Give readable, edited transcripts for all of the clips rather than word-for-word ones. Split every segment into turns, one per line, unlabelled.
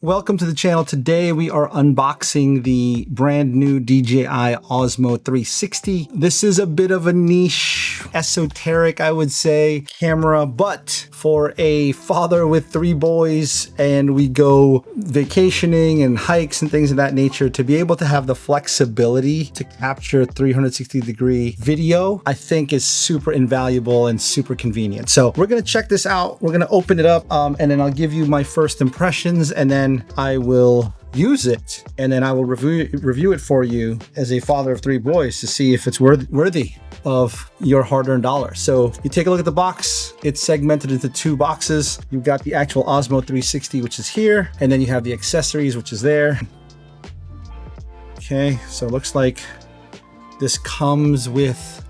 Welcome to the channel. Today we are unboxing the brand new DJI Osmo 360. This is a bit of a niche, esoteric, I would say, camera, but for a father with 3 boys and we go vacationing and hikes and things of that nature, to be able to have the flexibility to capture 360-degree video, I think is super invaluable and super convenient. So we're gonna check this out. We're gonna open it up and then I'll give you my first impressions, and then I will use it, and then I will review it for you as a father of 3 boys to see if it's worthy of your hard-earned dollar. So you take a look at the box. It's segmented into 2 boxes. You've got the actual Osmo 360, which is here, and then you have the accessories, which is there. Okay, so it looks like this comes with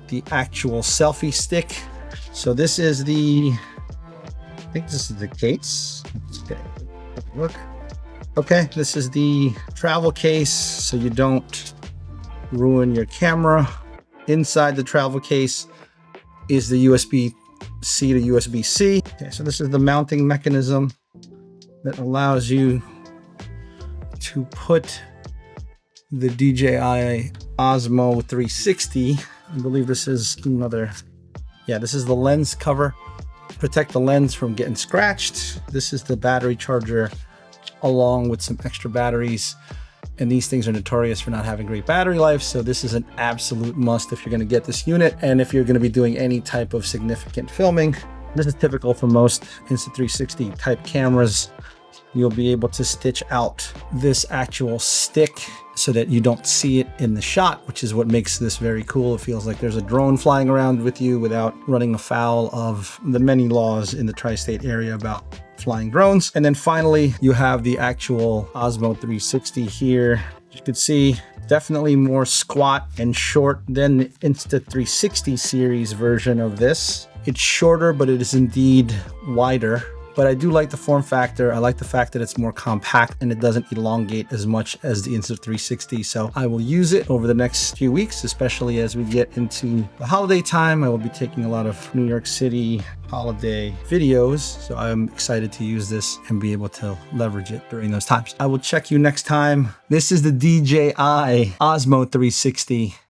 the actual selfie stick. So this is I think this is the case. Okay. Look. Okay, this is the travel case, so you don't ruin your camera. Inside the travel case is the USB-C to USB-C. Okay, so this is the mounting mechanism that allows you to put the DJI Osmo 360. I believe this is another, yeah, this is the lens cover. Protect the lens from getting scratched. This is the battery charger along with some extra batteries, and these things are notorious for not having great battery life, so this is an absolute must if you're going to get this unit and if you're going to be doing any type of significant filming. This is typical for most Insta360 type cameras. You'll be able to stitch out this actual stick so that you don't see it in the shot, which is what makes this very cool. It feels like there's a drone flying around with you without running afoul of the many laws in the tri-state area about flying drones. And then finally, you have the actual Osmo 360 here. You can see definitely more squat and short than the Insta360 series version of this. It's shorter, but it is indeed wider. But I do like the form factor. I like the fact that it's more compact and it doesn't elongate as much as the Insta360. So I will use it over the next few weeks, especially as we get into the holiday time. I will be taking a lot of New York City holiday videos. So I'm excited to use this and be able to leverage it during those times. I will check you next time. This is the DJI Osmo 360.